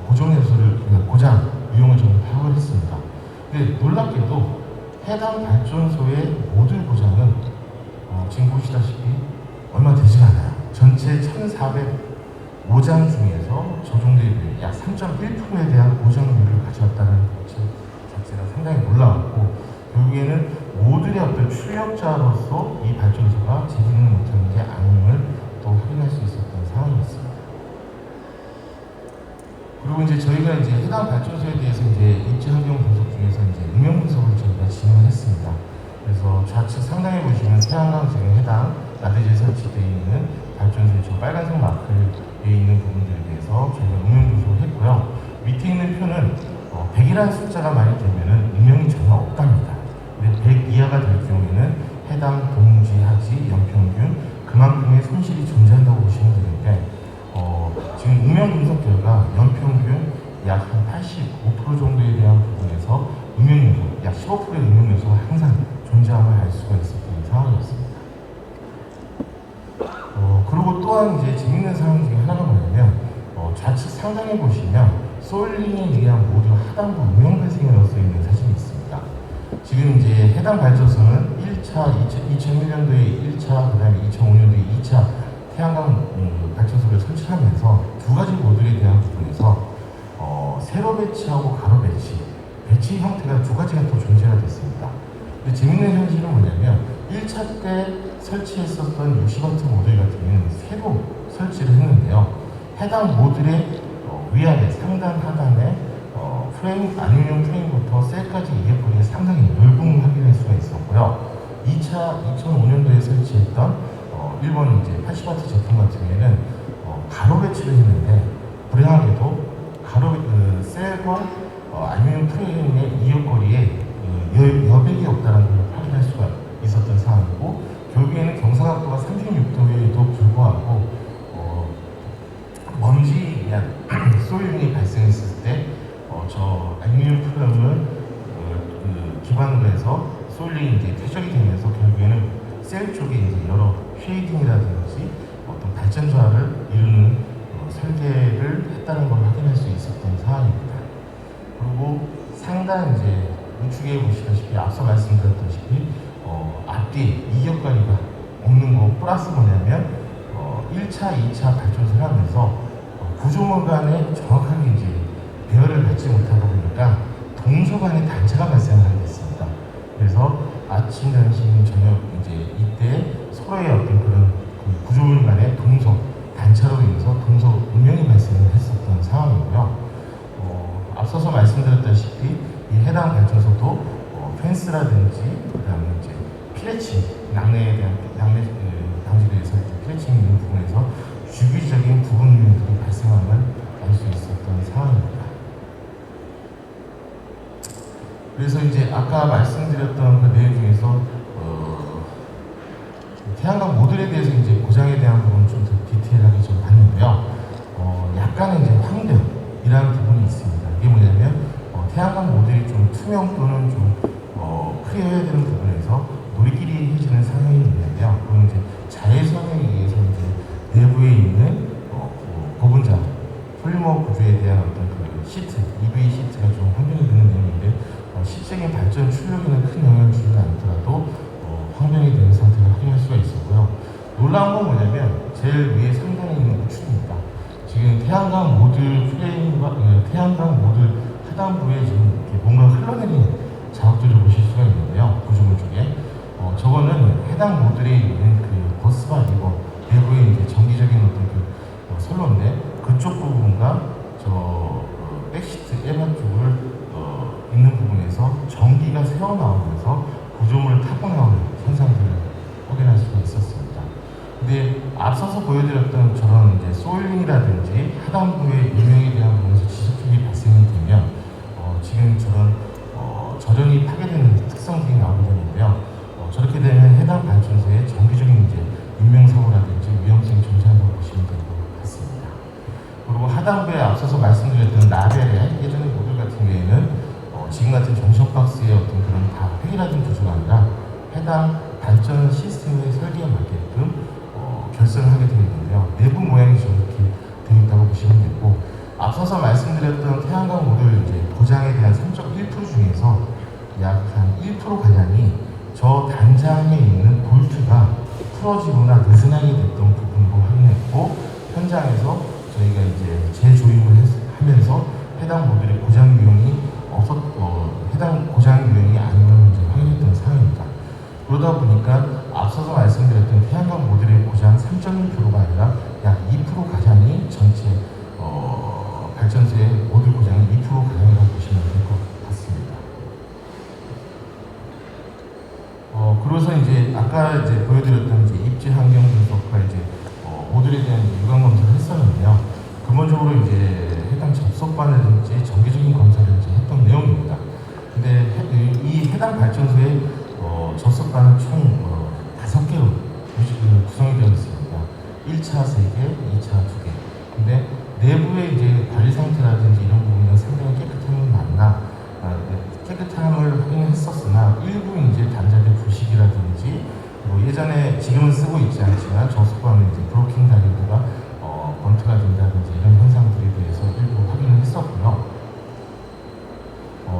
고정 요소를, 고장 유형을 저희가 파악을 했습니다. 근데 놀랍게도 해당 발전소의 모듈 고장은 지금 보시다시피 얼마 되지가 않아요. 전체 1,405장 중에서 저 정도의 약 3.1%에 대한 고장률을 가져왔다는 것 자체가 상당히 놀라웠고, 결국에는 모듈의 어떤 출력자로서 이 발전소가 제 기능을 못하는지 악용을 또 확인할 수 있었던 상황이었습니다. 그리고 이제 저희가 이제 해당 발전소에 대해서 이제 입지 환경 분석 중에서 이제 음영 분석을 저희가 진행을 했습니다. 그래서 좌측 상단에 보시면 태양광 지금 해당 나대지에 설치되어 있는 발전소의 저 빨간색 마크에 있는 부분들에 대해서 저희가 음영 분석을 했고요. 밑에 있는 표는 100이라는 숫자가 많이 되면은 음영이 전혀 없답니다. 근데 100 이하가 될 경우에는 해당 동지, 하지, 연평균 그만큼의 손실이 존재한다고 보시면 되는데, 지금 음영 분석 결과 연평균 약 한 85% 정도에 대한 부분에서 음영 요소, 약 15%의 음영 요소가 항상 존재함을 알 수가 있었던 상황이었습니다. 그리고 또한 이제 재밌는 상황 중에 하나가 뭐냐면, 좌측 상단에 보시면 솔링에 의한 모듈 하단부 음영 발생이라고 써 있는 사진이 있습니다. 지금 이제 해당 발전소는 1차, 2001년도에 1차, 그 다음에 2005년도에 2차 태양광 발전소를 설치하면서 두 가지 모듈에 대한 부분에서 세로 배치하고 가로 배치 형태가 두 가지가 또 존재가 됐습니다. 근데 재밌는 현실은 뭐냐면 1차 때 설치했었던 60W 모듈 같은 경우는 세로 설치를 했는데요. 해당 모듈의 위아래, 상단, 하단에 프레임, 알루미늄 프레임부터 셀까지 이격거리가 상당히 넓은 확인할 수가 있었고요. 2차 2005년도에 설치했던 일본 이제 80W 제품 같은 경우에는 가로 배치를 했는데 불행하게도 셀과 알루미늄 프레임의 이격거리에 여백이 없다는 걸 확인할 수가 있었던 상황이고, 결국에는 경사각도가 36도에도 불구하고 먼지에 의한 소일링이 발생했을 때 저 알루미늄 프레임을 기반으로 해서 소일링이 이제 퇴적이 되면서 결국에는 셀 쪽에 이제 여러 쉐이딩이라든지 어떤 발전 저하를 이루는 설계를 했다는 걸 확인할 수 있었던 상황입니다. 그리고 상단 이제 우측에 보시다시피 앞서 말씀드렸다시피 앞뒤 이격거리가 없는 거 플러스 뭐냐면 1차, 2차 발전소를 하면서 구조물 간에 정확하게 이제 배열을 받지 못하다 보니까 동서 간의 단차가 발생하게 됐습니다. 그래서 아침, 점심, 저녁 이제 이때 서로의 어떤 그런 그래서 이제 아까 말씀드렸던 그 내용 중에서 태양광 모듈에 대해서 이제 고장에 대한 부분 좀 더 디테일하게 좀 봤는데요. 약간의 이제 황등이라는 부분이 있습니다. 이게 뭐냐면 태양광 모듈이 좀 투명 또는 좀 클리어해야 되는 부분에서 우리끼리 해지는 상황이 있는데요. 그건 이제 자외선에 의해서 이제 내부에 있는 고분자 폴리머 구조에 대한 어떤 그 시트, EV 시트가 좀 환경이 되는 내용인데 실적인 발전 출력에는 큰 영향을 주지 않더라도 환경이 되는 상태를 확인할 수가 있었고요. 놀라운 건 뭐냐면 제일 위에 상단에 있는 우측입니다. 지금 태양광 모듈 프레임과 태양광 모듈 하단부에 지금 이렇게 뭔가 흘러내리는 자국들을 보실 수가 있는데요. 구조물 중에 저거는 해당 모듈에 있는 그 버스바 리버 내부에 이제 전기적인 어떤 그 선로인데 그쪽 부분과 저 백시트 에바 쪽을 있는 부분에서 전기가 새어나오면서 구조물을 타고 나오는 현상들을 확인할 수가 있었습니다. 근데 앞서서 보여드렸던 저런 이제 소일링이라든지 하단부의 유명에 대한 부분에서 지속적이 발생이 되면 지금 저런 저련이 파괴되는 특성들이 나오게 되는데요. 저렇게 되면 해당 발전소에 정기적인 이제 인명사고라든지 위험성이 존재한다고 보시면 될 것 같습니다. 그리고 하단부에 앞서서 말씀드렸던 라벨의 예전의 모듈 같은 경우에는 지금 같은 정션박스의 어떤 그런 다 획일화된 구조가 아니라 해당 발전 시스템의 설계에 맞게끔 결선을 하게 되어 있는데요. 내부 모양이 저렇게 되어 있다고 보시면 되고 앞서서 말씀드렸던 태양광 모듈 이제 고장에 대한 3.1% 중에서 약 한 1%가량이 저 단장에 있는 볼트가 풀어지거나 느슨하게 됐던 부분으로 확인했고 현장에서 저희가 이제 재조임을 하면서 해당 모듈의 고장 유형이 해당 고장 유형이 아니면 이제 확인했던 상황입니다. 그러다 보니까 앞서서 말씀드렸던 태양광 모듈의 고장 3.1%가 아니라 약 2%가량이 전체 발전소의 모듈 고장의 2%가량이라고 보시면 될 것 같습니다. 그래서 이제 아까 이제 보여드렸던 이제 입지 환경 분석과 이제 모듈에 대한 유관 검사를 했었는데요. 근본적으로 이제 해당 접속반이라든지 정기적인 검사를 이제 했던 내용입니다. 근데 이 해당 발전소의 접속반은 총 5개로 구성이 되어 있습니다. 1차 3개, 2차 2개. 근데 내부의 이제 관리 상태라든지 이런 부분은 상당히 깨끗함이 맞나 깨끗함을 확인했었으나 일부 이제 단자의 부식이라든지 예전에 지금은 쓰고 있지 않지만 접속반은 이제 브로킹 다리우드가 번트가 된다든지 이런 현상들에 대해서 일부 확인을 했었고요.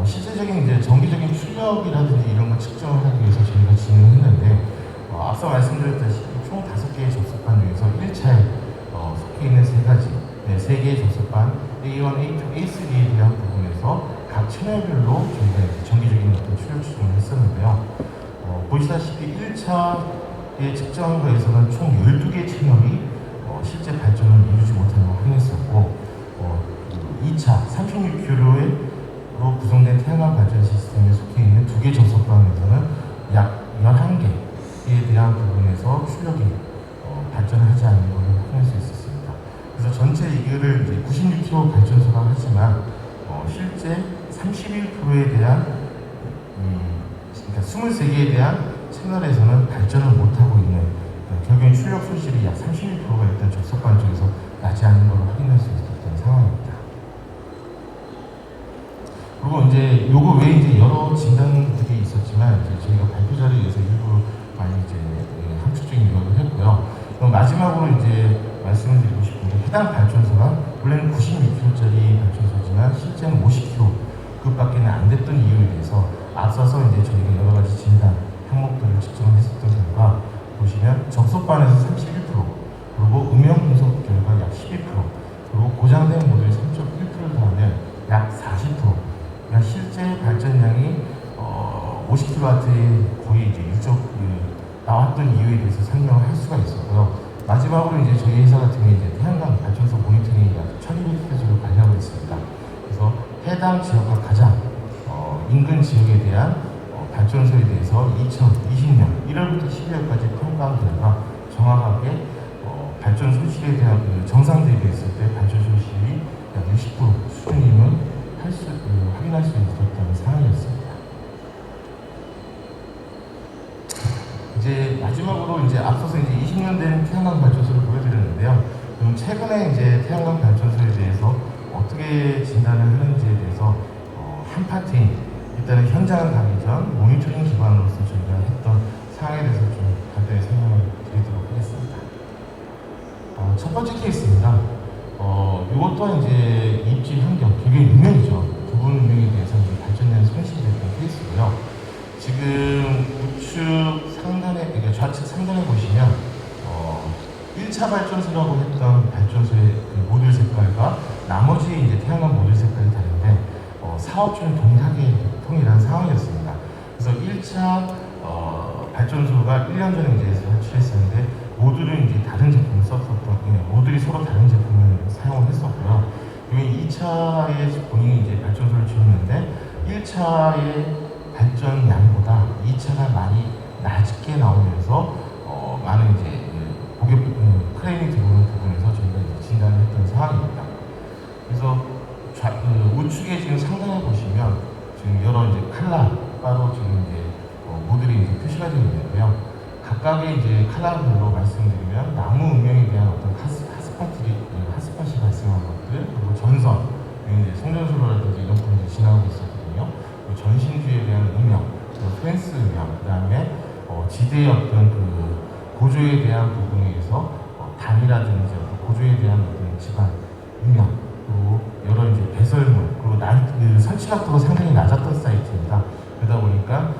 실제적인 이제 정기적인 출력이라든지 이런 걸 측정을 하기 위해서 저희가 진행했는데 앞서 말씀드렸다시피 총 5개의 접속반 중에서 1차에 속해 있는 3개의 접속반 A1, A2, A3에 대한 부분에서 각 채널별로 저희가 정기적인 어떤 출력 추정을 했었는데요. 보시다시피 1차에 측정한 거에서는 총 12개 채널이 실제 발전을 이루지 못하는 걸 확인했었고 2차 36km로 구성된 태양광 발전 시스템에 속해 있는 2개 접속반에서는 약 11개에 대한 부분에서 출력이 발전을 하지 않는 것을 확인할 수 있었습니다. 그래서 전체 이거를 이제 96km 발전소라고 하지만 실제 31%에 대한 그러니까 23개에 대한 채널에서는 발전을 못하고 있는 결국엔 출력 손실이 약 31%가 일단 접속반 쪽에서 나지 않는 것을 확인할 수 있었던 상황입니다. 그리고 이제 요거 외에 이제 여러 진단들이 있었지만 이제 저희가 발표 자료에서 일부 많이 이제 함축적인 요약을 했고요. 그럼 마지막으로 이제 말씀을 드리고 싶은 게 해당 발전소가 원래는 96kg짜리 발전소지만 실제는 50kg 그밖에는 안 됐던 이유에 대해서 앞서서 이제 저희가 여러 가지 진단 항목들을 측정을 했었던 결과 보시면 접속반에서 31% 그리고 음영 분석 결과 약 12% 그리고 고장된 모듈 3.1%를 더하면 약 40% 그러니까 실제 발전량이 50kW에 거의 이제 유적 나왔던 이유에 대해서 설명을 할 수가 있었고요. 마지막으로 이제 저희 회사 같은 경우에 이제 태양광 발전소 모니터링이 약 1200개소를 관리하고 있습니다. 그래서 해당 지역과 가장 인근 지역에 대한 발전소에 대해서 2020년 1월부터 12월까지 평가한 결과 정확하게 발전 손실에 대한 정상 대비했을 때 발전 손실이 약 60% 수준임을 확인할 수 있었던 상황이었습니다. 이제 마지막으로 이제 앞서서 이제 20년 된 태양광 발전소를 보여드렸는데요. 그럼 최근에 이제 태양광 발전소에 대해서 어떻게 진단을 하는지에 대해서 한 파트 일단은 현장을 가기 전 모니터링 기관으로서 저희가 했던 사항에 대해서 좀 간단히 설명을 드리도록 하겠습니다. 첫 번째 케이스입니다. 이것 또한 이제 입지 환경, 굉장히 유명이죠. 부분 운명에 대해서 이제 발전된 손실이 됐던 케이스고요. 지금 우측 상단에, 그러니까 좌측 상단에 보시면 1차 발전소라고 했던 발전소의 그 모듈 색깔과 나머지 이제 태양광 모듈 색깔이 다른데 사업주는 동일하게 통일한 상황이었습니다. 그래서 1차 발전소가 1년 전에 이제 설치했었는데 모듈은 이제 다른 제품을 썼었던, 모듈이 서로 다른 제품을 사용을 했었고요. 그리고 2차에 본인이 이제 발전소를 지었는데 1차의 발전량보다 2차가 많이 낮게 나오면서 많은 이제 크레인이 들어오는 부분에서 저희가 이제 진단을 했던 상황입니다. 그래서 우측에 지금 상단에 보시면 지금 여러 이제 칼라바로 지금 이제 모듈이 이제 표시가 되어 있는데요. 각각의 이제 칼라별로 말씀드리면 나무 음영에 대한 어떤 핫스팟이 발생한 것들, 그리고 전선, 이제 송전소로라든지 이런 부분이 지나가고 있었거든요. 그리고 전신주에 대한 음영, 그리고 펜스 음영, 그 다음에 지대의 어떤 그 고조에 대한 부분에 의해서 단이라든지 고조에 대한 어떤 지방 음영, 그리고 여러 이제 배설물, 그리고 그 설치각도가 상당히 낮았던 사이트입니다. 그러다 보니까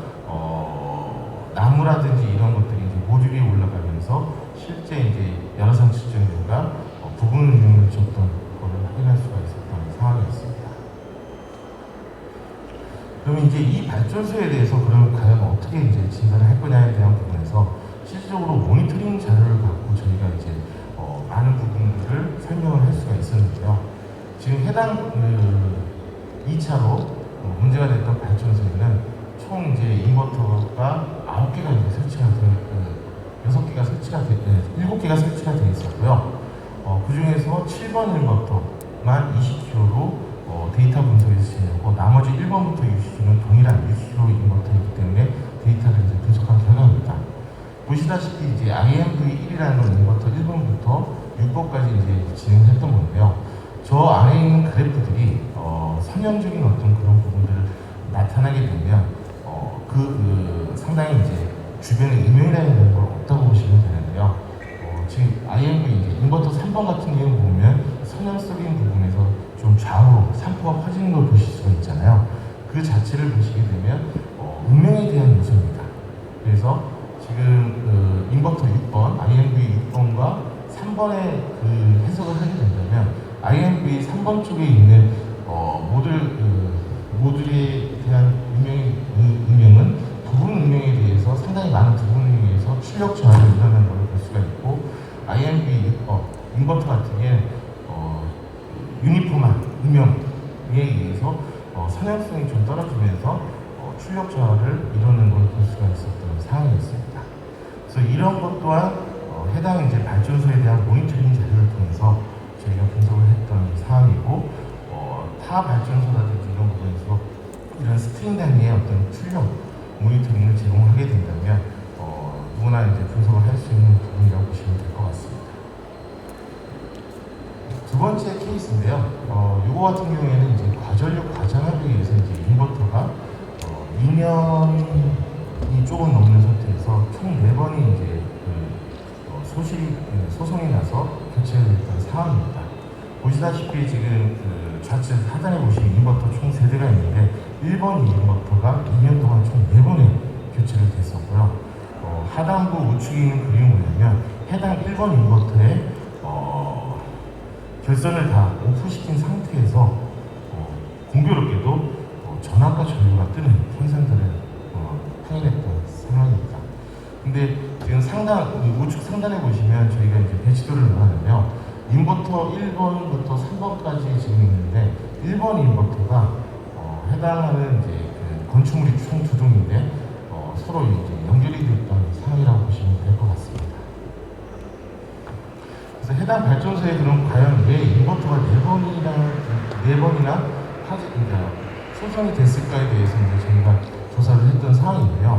나무라든지 이런 것들이 이제 모듈 위에 올라가면서 실제 이제 열화상 측정과 부분 음영을 줬던 것을 확인할 수가 있었던 상황이었습니다. 그러면 이제 이 발전소에 대해서 그럼 과연 어떻게 이제 진단을 할 거냐에 대한 부분에서 실질적으로 모니터링 자료를 갖고 저희가 이제 많은 부분들을 설명을 할 수가 있었는데요. 지금 해당 2차로 문제가 됐던 발전소에는 총 이제 인버터가 9개가 이제 설치가 되어 6개가 설치가 되 7개가 설치가 되어 있었고요. 그 중에서 7번 인버터만 20kg로 데이터 분석을 시키려고 나머지 1번부터 60kg는 동일한 60kg 인버터이기 때문에 데이터를 이제 분석한 결과입니다. 보시다시피 이제 IMV1이라는 인버터 1번부터 6번까지 이제 진행했던 건데요. 저 안에 있는 그래프들이 선형적인 어떤 그런 부분들을 나타나게 되면 상당히 이제 주변에 음영이라는 걸 없다고 보시면 되는데요. 지금 IMV 이제 인버터 3번 같은 경우 보면 선형적인 부분에서 좀 좌우로 산포가 퍼지는 걸 보실 수가 있잖아요. 그 자체를 보시게 되면 음영에 대한 요소입니다. 그래서 지금 인버터 6번, IMV 6번과 3번의 그 해석을 하게 된다면 IMV 3번 쪽에 있는 모듈에 대한 음영은 부분 음영에 대해서 상당히 많은 부분 음영에 대해서 출력 저하를 일어나는 것을 볼 수가 있고 IMV 6번 인버터 같은 경우에 유니폼한 음영에 의해서 선형성이 좀 떨어지면서 출력 저하를 이루는 걸 볼 수가 있었던 상황이었습니다. 그래서 이런 것 또한 해당 이제 발전소에 대한 모니터링 자료를 통해서 저희가 분석을 했던 사항이고 타 발전소라든지 이런 부분에서 이런 스트링 단위의 어떤 출력 모니터링을 제공하게 된다면 누구나 이제 분석을 할 수 있는 부분이라고 보시면 될 것 같습니다. 두 번째 케이스인데요. 이거 같은 경우에는 이제 과전력 과장하기 위해서 이제 인버터가 2년이 조금 넘는 상태에서 총 4번이 이제 소송이 나서 교체가 됐던 상황입니다. 보시다시피 지금 좌측 하단에 보시면 인버터 총 3대가 있는데 1번 인버터가 2년 동안 총 4번에 교체를 됐었고요. 하단부 우측에 있는 그림을 보면 해당 1번 인버터에 결선을 다 오프시킨 상태에서 공교롭게도 전압과 전류가 뜨는 현상들을 확인했던 상황입니다. 근데 지금 우측 상단에 보시면 저희가 이제 배치도를 넣었는데요. 인버터 1번부터 3번까지 지금 있는데 1번 인버터가 해당하는 이제 그 건축물이 총 2동인데 서로 이제 연결이 됐던 상황이라고 보시면 될 것 같습니다. 그래서 해당 발전소에 그럼 과연 왜 인버터가 4번이나 소송이 됐을까에 대해서 이제 저희가 조사를 했던 상황인데요.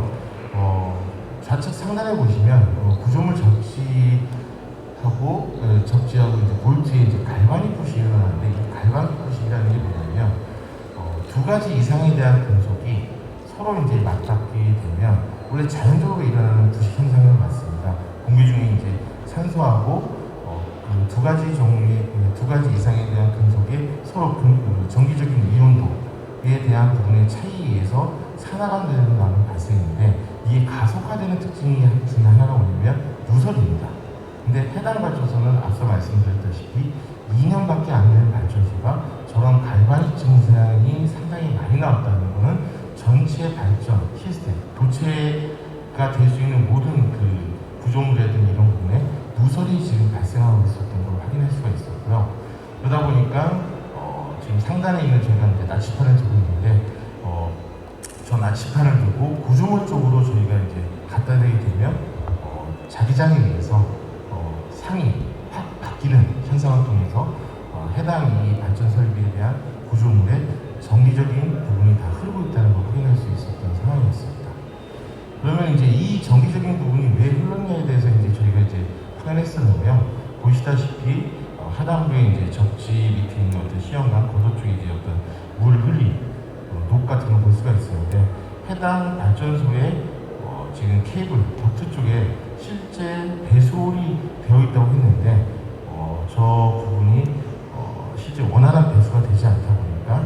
좌측 상단에 보시면 구조물 접지하고 이제 볼트에 이제 갈바닉 부식이 일어나는데, 이 갈바닉 부식이라는 게 뭐냐면 두 가지 이상에 대한 금속이 서로 이제 맞닿게 되면 원래 자연적으로 일어나는 부식 현상은 맞습니다. 공기 중에 이제 산소하고 그 두 가지 종류의 두 가지 이상에 대한 금속이 서로 정기적인 이온도에 대한 부분의 차이에 의해서 산화가 되는 나는 발생인데, 이게 가속화되는 특징이 중에 하나가 뭐냐면 누설입니다. 근데 해당 발전소는 앞서 말씀드렸다시피 2년밖에 안 된 발전소가 저런 갈바닉 증상이 상당히 많이 나왔다는 것은 전체 발전 시스템, 도체가 될 수 있는 모든 그 구조물이라든지 이런 부분에 누설이 지금 발생하고 있었던 걸 확인할 수가 있었고요. 그러다 보니까 지금 상단에 있는 저희가 이제 나치판을 들고 있는데, 저 나치판을 들고 구조물 쪽으로 저희가 이제 갖다 대게 되면 자기장에 의해서 상이 확 바뀌는 현상을 통해서 해당 이 발전 설비에 대한 구조물의 정기적인 부분이 다 흐르고 있다는 걸 확인할 수 있었던 상황이었습니다. 그러면 이제 이 정기적인 부분이 왜 흘렀냐에 대해서 이제 저희가 이제 확인했었는데요. 보시다시피 하단부에 이제 접지 밑에 있는 어떤 시험관 고도 쪽에 이제 어떤 물 흘림, 녹 같은 걸 볼 수가 있었는데, 해당 발전소에 지금 케이블 덕트 쪽에 실제 배수홀이 되어 있다고 했는데, 저 부분이 실제 원활한 배수가 되지 않다 보니까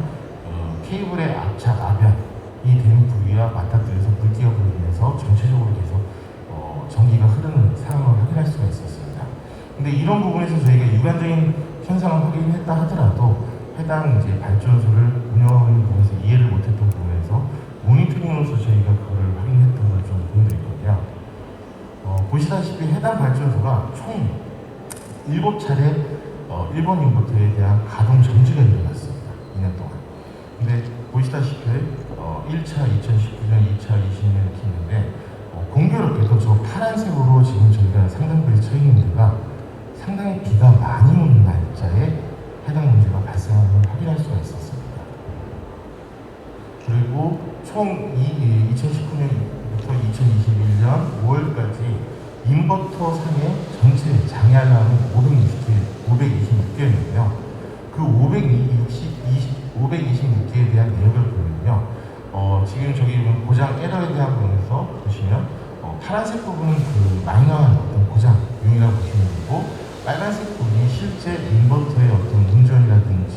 케이블의 압착, 압연이 되는 부위와 맞닥뜨려서 물기가 보이면서 전체적으로 계속 전기가 흐르는 상황을 확인할 수가 있었습니다. 근데 이런 부분에서 저희가 유관적인 현상을 확인했다 하더라도 해당 이제 발전소를 운영하고 있는 부분에서 이해를 못했던 부분에서 모니터링으로서 저희가 그거를 확인했던 걸 좀 보여드릴 건데요. 보시다시피 해당 발전소가 총 7차례 1번 인버터에 대한 가동 정지가 일어났습니다. 2년 동안. 근데 보시다시피 1차 2019년, 2차 20년 이렇게 있는데, 공교롭게도 저 파란색으로 지금 저희가 상단부에 쳐 있는 데가 상당히 비가 많이 오는 날짜에 해당 문제가 발생하는 걸 확인할 수가 있었습니다. 그리고 총 2019년부터 2021년 5월까지 인버터 상의 전체 장애알람은 526개였는데요. 그 526개에 대한 내역을 보면요. 지금 저기 고장 에러에 대한 부분에서 보시면 파란색 부분은 그 마이너한 어떤 고장 용이라고 보시면 되고, 빨간색 부분이 실제 인버터의 어떤 운전이라든지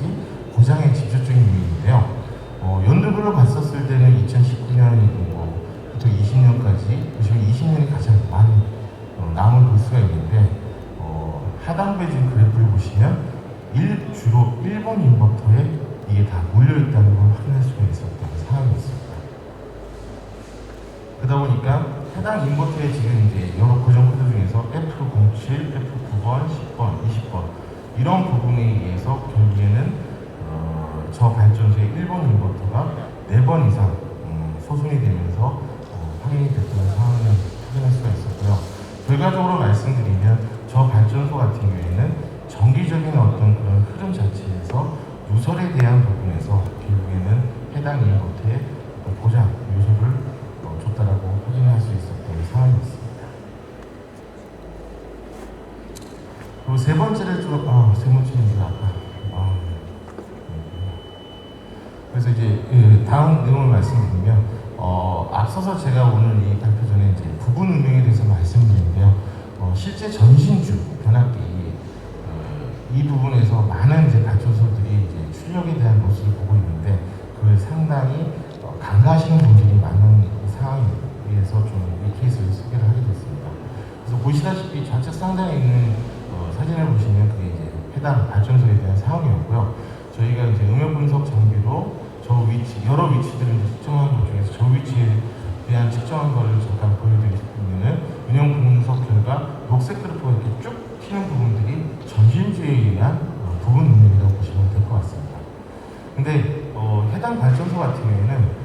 고장의 직접적인 요인인데요. 연도별로 봤었을 때는 2019년부터 20년까지 보시면 20년이 가장 많은 남을 볼 수가 있는데, 하단부에 지금 그래프를 보시면 주로 일본 인버터에 이게 다 몰려있다는 걸 확인할 수가 있었던 상황이었습니다. 그러다 보니까 해당 인버터에 지금 이제 여러 고정 코드 중에서 F07, F9번, 10번, 20번 이런 부분에 의해서 결국에는 저 발전소의 일본 인버터가 4번 이상 소송이 되면서 확인이 됐던 상황을 확인할 수가 있었고요. 결과적으로 말씀드리면 저 발전소 같은 경우에는 정기적인 어떤 그런 흐름 자체에서 누설에 대한 부분에서 결국에는 해당 인버터의 고장 요소를 줬다라고 확인할 수 있었던 상황이었습니다. 그리고 세 번째는 아까 그래서 이제 다음 내용을 말씀드리면 앞서서 제가 오늘 이 발표 전에 이제 부분 운명에 대해서 말씀드리는데요. 실제 전신주 변압기 이 부분에서 많은 이제 발전소들이 이제 출력에 대한 모습을 보고 있는데, 그걸 상당히 간과하시는 분들이 많은 상황에 의해서 좀 이 케이스를 소개를 하게 됐습니다. 그래서 보시다시피 좌측 상단에 있는 사진을 보시면 그게 이제 해당 발전소에 대한 상황이었고요. 저희가 이제 음역 분석 장비로 저 위치, 여러 위치들을 이제 측정한 것 중에서 저 위치에 대한 측정한 거를 잠깐 보여드리면은 운영 분석 결과 녹색 그래프가 이렇게 쭉 튀는 부분들이 전신주에 의한 부분 운명이라고 보시면 될 것 같습니다. 근데 해당 발전소 같은 경우에는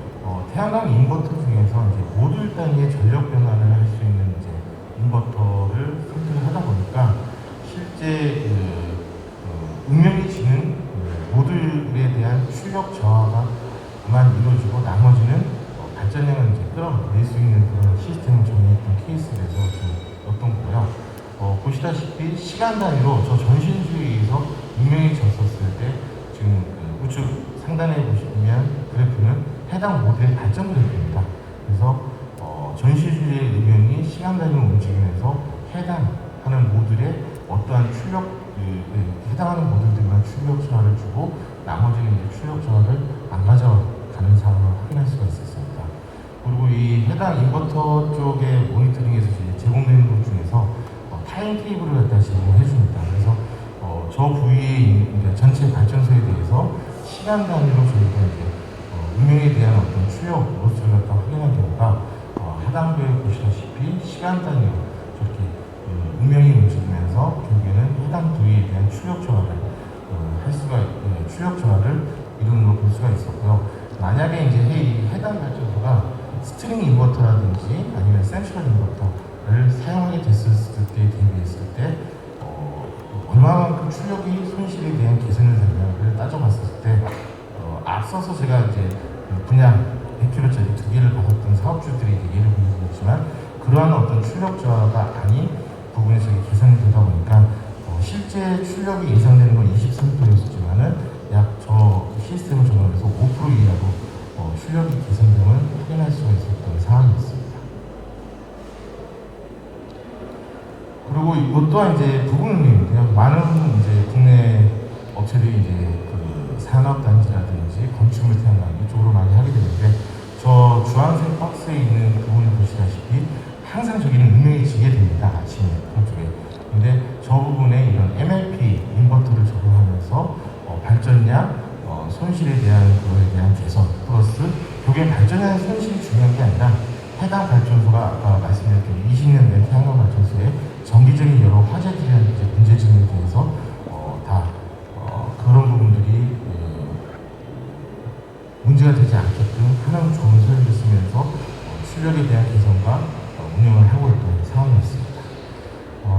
태양광 인버터 중에서 이제 모듈 단위의 전력 변환을 할 수 있는 이제 인버터를 선택을 하다 보니까 실제 운명이 지는 모듈에 대한 출력 저하가만 이루어지고 나머지는 발전량을 이제 끌어낼 수 있는 그런 시스템을 정리했던 케이스에서 좀 어떤 거고요. 보시다시피 시간 단위로 저 전신주의에서 유명해졌었을 때 지금 그 우측 상단에 보시면 그래프는 해당 모델의 발전 그래프입니다. 그래서 전시주의의 음영이 시간 단위로 움직이면서 해당하는 모듈에 어떠한 해당하는 모듈들만 출력 전화를 주고 나머지는 이제 출력 전화를 안 가져가는 상황을 확인할 수가 있었습니다. 그리고 이 해당 인버터 쪽의 모니터링에서 제공되는 것 중에서 타임 테이블을 갖다 제공해 줍니다. 그래서 저 부위의 전체 발전소에 대해서 시간 단위로 저희가 이제 음영에 대한 어떤 출력 로스를 갖다 확인한 경우가 하단부에 보시다시피 시간 단위로 저렇게 음영이 움직이면서 결국에는 해당 부위에 대한 출력 전환을 출력 전환을 이루는 걸 볼 수가 있었고요. 만약에 이제 해당 발전소가 스트링 인버터라든지 아니면 센트럴 인버터를 사용하게 됐을 때에 대비했을 때 얼마만큼 출력이 손실에 대한 개선을 되냐를 따져봤을 때 앞서서 제가 이제 분양 100kW짜리 2개를 받았던 사업주들이 예를 보여드렸지만 그러한 어떤 출력 저하가 아닌 부분에서 개선이 되다 보니까 실제 출력이 예상되는 건 23%였지만은 약 저 시스템을 적용해서 5% 이하로 출력이 개선됨을 확인할 수가 있었던 상황이었습니다. 그리고 이것 또한 이제 부분은요, 많은 이제 국내 업체들이 이제 그 산업단지라든지 건축물 태양광 이쪽으로 많이 하게 되는데 저 주황색 박스에 있는 부분을 보시다시피 항상 저기는 음영이 지게 됩니다. 아침에 한쪽에. 근데 저 부분에 이런 MLP 인버터를 적용하면서 발전량, 손실에 대한 그거에 대한 개선 플러스 그게 발전량 손실이 중요한 게 아니라 해당 발전소가 아까 말씀드렸던 20년 된 태양광 발전소의 정기적인 여러 화재들이나 이제 문제점에 대해서 그런 부분들이 문제가 되지 않게끔 하나는 좋은 설비를 쓰면서 출력에 대한 개선과 운영을 하고 있던 상황이었습니다.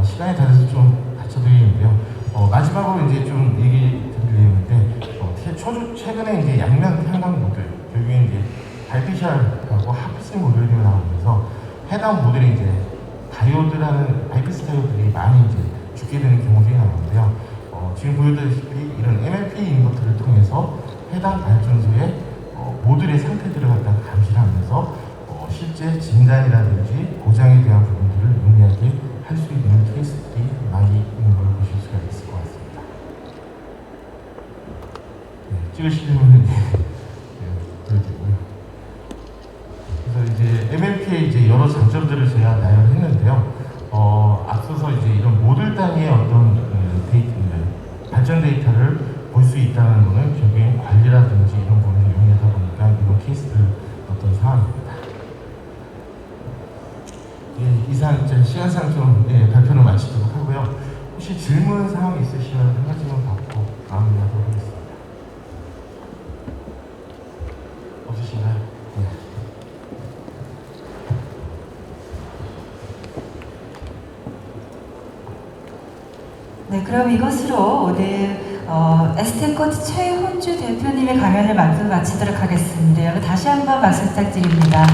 시간이 다 돼서 좀 받쳐드리는데요. 마지막으로 이제 좀 얘기 드리려는데 최근에 이제 양면 태양광 모듈 결국에 이제 바이피셜하고 하프스 모듈이 나오면서 해당 모듈에 이제 다이오드라는 바이피스 다이오드들이 많이 이제 죽게 되는 경우들이 나오는데요. 지금 보여드리다시피 이런 MLP 인버터를 통해서 해당 발전소의 모듈의 상태들을 갖다가 감시를 하면서 실제 진단이라든지 고장에 대한 부분들을 용이하게 할 수 있는 케이스들이 많이 있는 걸 보실 수가 있을 것 같습니다. 네, 찍으시려면 보여드리고요. 그래서 이제 MLP의 이제 여러 장점들을 제가 나열했는데요. 앞서서 이제 이런 모듈 단위의 어떤 발전 데이터를 볼 수 있다는 것은 결국엔 관리라든지 이런 부분을 용이하다 보니까 이런 케이스들 어떤 상황입니다. 예, 이상 이제 시간상 좀 발표를 마치도록 하고요. 혹시 질문 사항 있으시면 한 가지만 받고 마무리하도록 하겠습니다. 없으신가요? 네, 그럼 이것으로 오늘 에스테코 최훈주 대표님의 강연을 마치도록 하겠습니다. 여러분 다시 한번 박수 부탁드립니다.